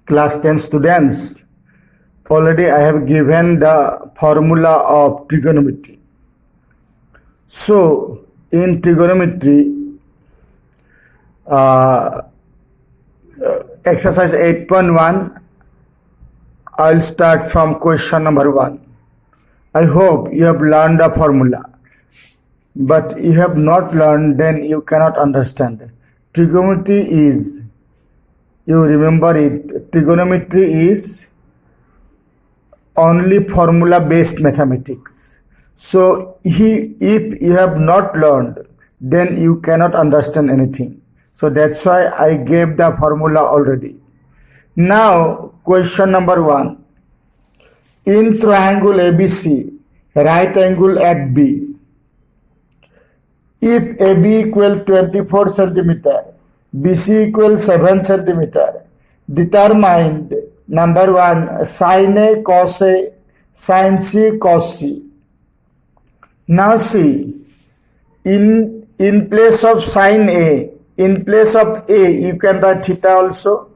Class 10 students, already I have given the formula of trigonometry. So, in trigonometry, exercise 8.1, I'll start from question number 1. I hope you have learned the formula, but you have not learned, then you cannot understand. Trigonometry is, you remember it, trigonometry is only formula based mathematics. So if you have not learned, then you cannot understand anything. So that's why I gave the formula already. Now question number 1. In triangle ABC, right angle at B, if AB equal 24 centimeter, BC equal 7 centimeter, determine number 1 sin A cos A, sin C cos C. Now see, in place of sin A, in place of A, you can write theta also.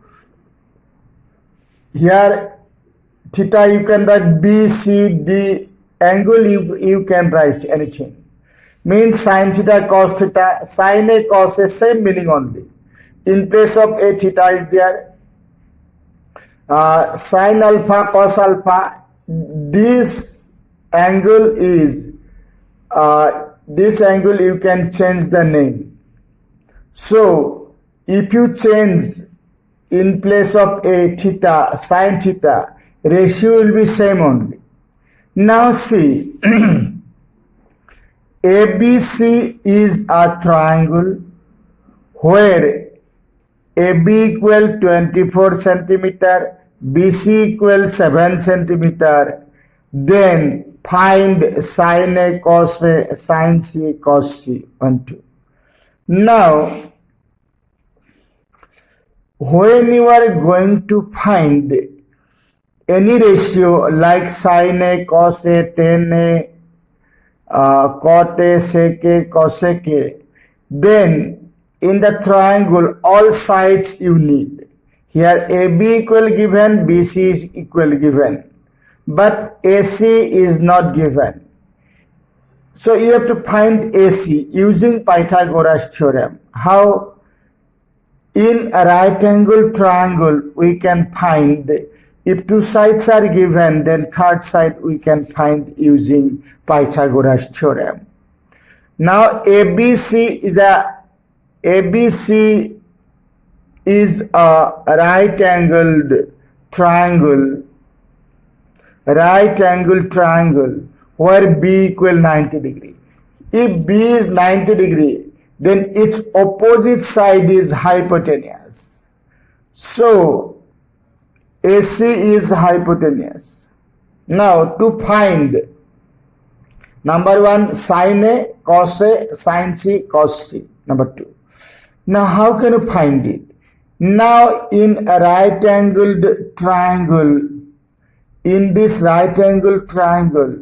Here theta you can write B, C, D, angle you can write anything. Means sin theta cos theta, sin A cos A, same meaning only. In place of A, theta is there. Sin alpha cos alpha, this angle is, this angle you can change the name. So if you change in place of A theta, sin theta, ratio will be same only. Now see, ABC is a triangle where AB equal 24 centimeter, BC equal 7 centimeter, then find sin A cos A, sin C cos C. 1, 2. Now, when you are going to find any ratio like sin A cos A, tan A, cot A, sec A, cosec A, then in the triangle all sides you need. Here AB equal given, BC is equal given, but AC is not given. So you have to find AC using Pythagoras theorem. How? In a right angle triangle we can find, if two sides are given, then third side we can find using Pythagoras theorem. Now ABC is a right angled triangle where B equal 90 degree. If B is 90 degree, then its opposite side is hypotenuse. So AC is hypotenuse. Now to find number 1 sin A cos A, sin C cos C. Number 2. Now how can you find it? Now in a right angled triangle, in this right angled triangle,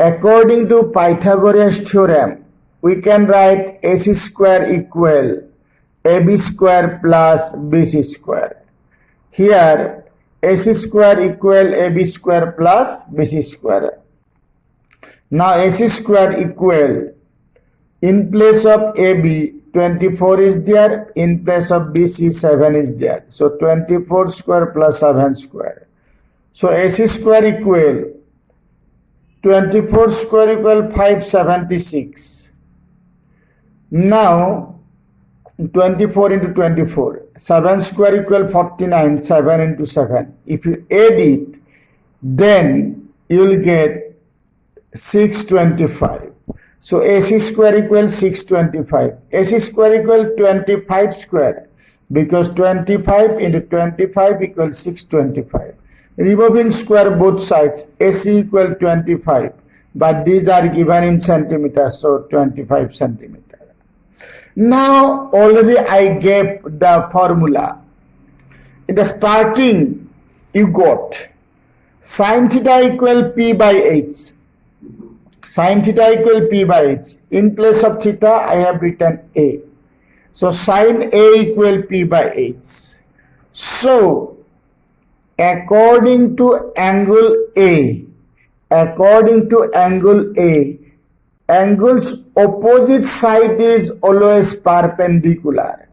according to Pythagoras theorem, we can write AC square equal AB square plus BC square. Here AC square equal AB square plus BC square. Now AC square equal, in place of AB 24 is there, in place of BC 7 is there. So 24 square plus 7 square. So AC square equal 24 square equal 576. Now 24 into 24, 7 square equal 49, 7 into 7. If you add it, then you will get 625. So AC square equals 625. AC square equal 25 square, because 25 into 25 equals 625. Removing square both sides, AC equal 25, but these are given in centimeters, so 25 centimeter. Now already I gave the formula. In the starting you got sin theta equal P by H. Sin theta equal P by H. In place of theta I have written A. So sin A equal P by H. So according to angle A, angle's opposite side is always perpendicular.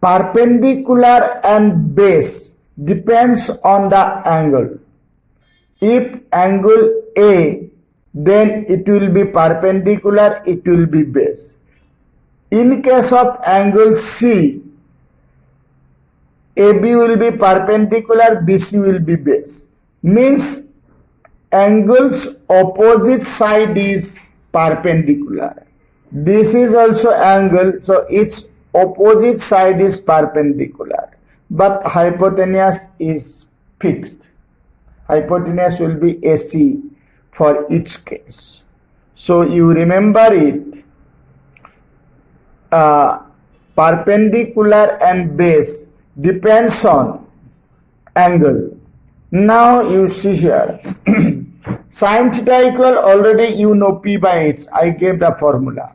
Perpendicular and base depends on the angle. If angle A, then it will be perpendicular, it will be base. In case of angle C, AB will be perpendicular, BC will be base. Means angle's opposite side is perpendicular. This is also angle, so its opposite side is perpendicular. But hypotenuse is fixed. Hypotenuse will be AC for each case. So you remember it. Perpendicular and base depends on angle. Now you see here sin theta equal, already you know P by H. I gave the formula.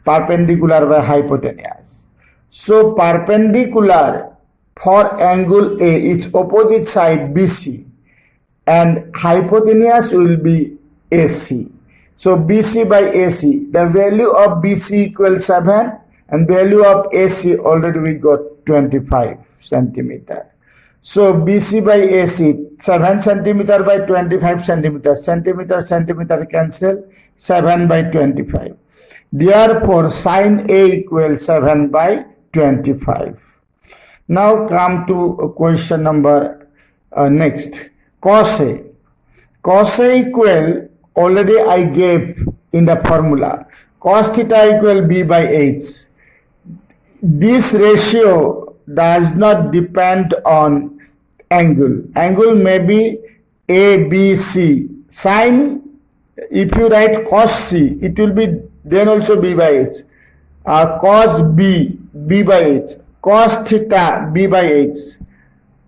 Perpendicular by hypotenuse. So perpendicular for angle A, its opposite side BC, and hypotenuse will be AC. So BC by AC, the value of BC equals 7 and value of AC already we got 25 centimeter. So BC by AC, 7 centimeter by 25 centimeter, centimeter cancel, 7 by 25. Therefore, sin A equals 7 by 25. Now come to question number next. Cos A. Cos A equal, already I gave in the formula. Cos theta equal B by H. This ratio does not depend on angle. Angle may be A, B, C. Sin, if you write cos C, it will be then also B by H. Cos B, B by H. Cos theta, B by H.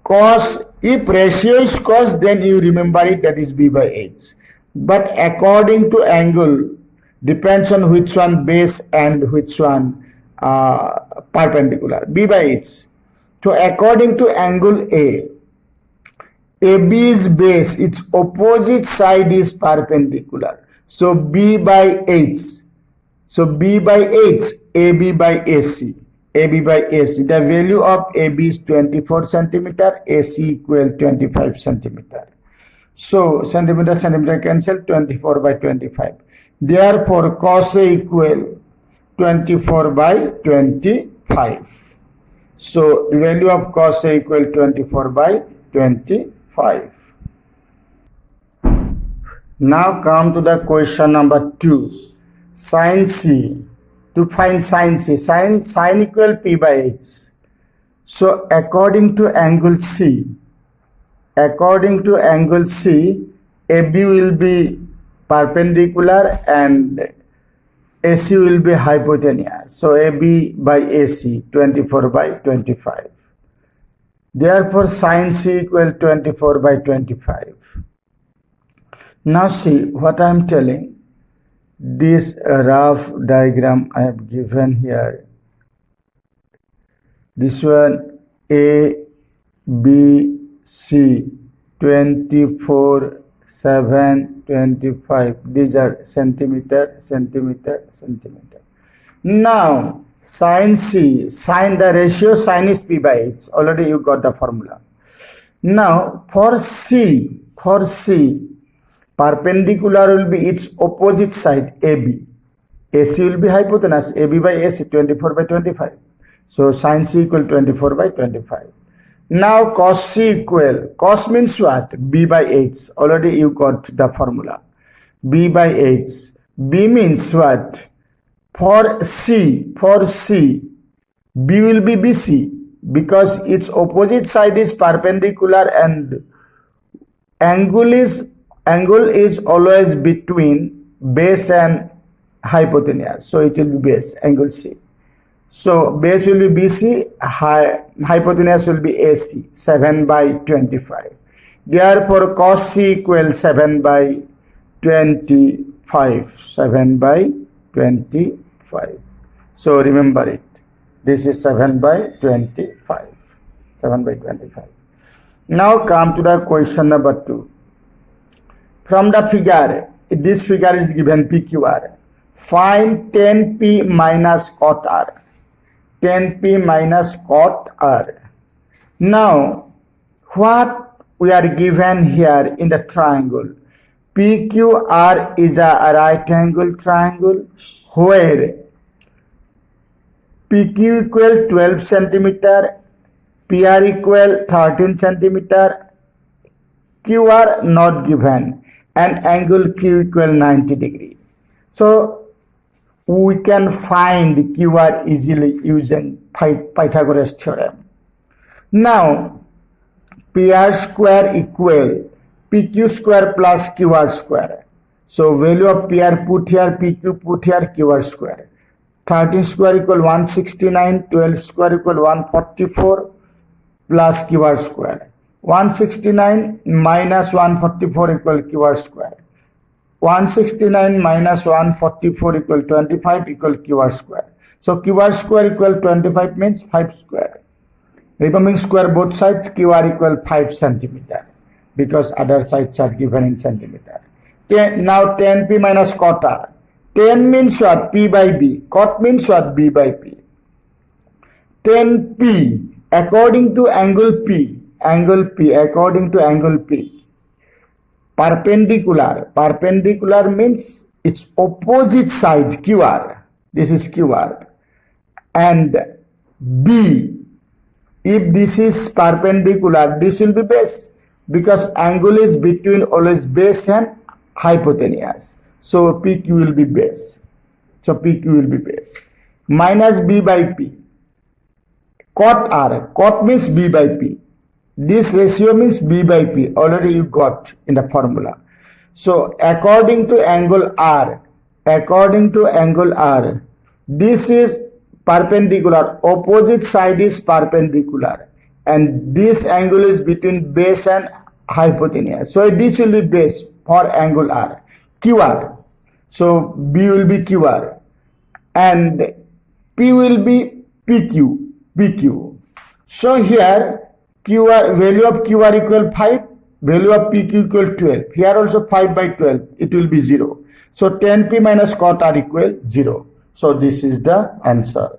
Cos, if ratio is cos, then you remember it, that is B by H. But according to angle, depends on which one base and which one perpendicular. B by H. So according to angle A, AB is base, its opposite side is perpendicular. So B by H. So B by H, AB by AC. AB by AC. The value of AB is 24 centimeter, AC equal 25 centimeter. So centimeter cancel, 24 by 25. Therefore, cos A equal 24 by 25. So the value of cos A equal 24 by 25. Now come to the question number 2. Sin C. To find sin C, sin equal P by H. So according to angle C, AB will be perpendicular and AC will be hypotenuse. So AB by AC, 24 by 25. Therefore, sin C equal 24 by 25. Now see what I am telling. This rough diagram I have given here. This one A, B, C, 24, 7, 25. These are centimeter. Now, sin C, sin the ratio, sin is P by H. Already you got the formula. Now, for C, perpendicular will be its opposite side, AB. AC will be hypotenuse, AB by AC, 24 by 25. So, sin C equal 24 by 25. Now, cos C equal, cos means what? B by H. Already you got the formula. B by H. B means what? For C, B will be BC because its opposite side is perpendicular and angle is always between base and hypotenuse. So it will be base, angle C. So base will be BC, hypotenuse will be AC, 7 by 25. Therefore, cos C equals 7 by 25. 7 by 25. So remember it. This is 7 by 25. 7 by 25. Now come to the question number 2. From the figure, this figure is given PQR. Find 10p minus cot R. 10p minus cot R. Now, what we are given here in the triangle? PQR is a right angle triangle where PQ equal 12 centimeter, PR equal 13 centimeter, QR not given, and angle Q equal 90 degree. So we can find QR easily using Pythagoras theorem. Now PR square equal PQ square plus QR square. So value of PR put here, PQ put here, QR square. 13 square equal 169, 12 square equal 144 plus QR square. 169 minus 144 equal QR square. 169 minus 144 equal 25 equal QR square. So QR square equal 25 means 5 square. Removing square both sides, QR equal 5 centimeter because other sides are given in centimeter. Now 10p minus cot R. 10 means what? P by B. Cot means what? B by P. 10p according to angle P. Angle P according to angle P. Perpendicular. Perpendicular means its opposite side QR. This is QR. And B. If this is perpendicular, this will be base because angle is between always base and hypotenuse. So PQ will be base. So PQ will be base. Minus B by P. Cot R. Cot means B by P. This ratio means B by P. Already you got in the formula. So according to angle R, this is perpendicular. Opposite side is perpendicular. And this angle is between base and hypotenuse. So this will be base for angle R. QR. So B will be QR. And P will be PQ. So here QR, value of QR equal 5, value of PQ equal 12. Here also 5 by 12, it will be 0. So 10p minus cot R equal 0. So this is the answer.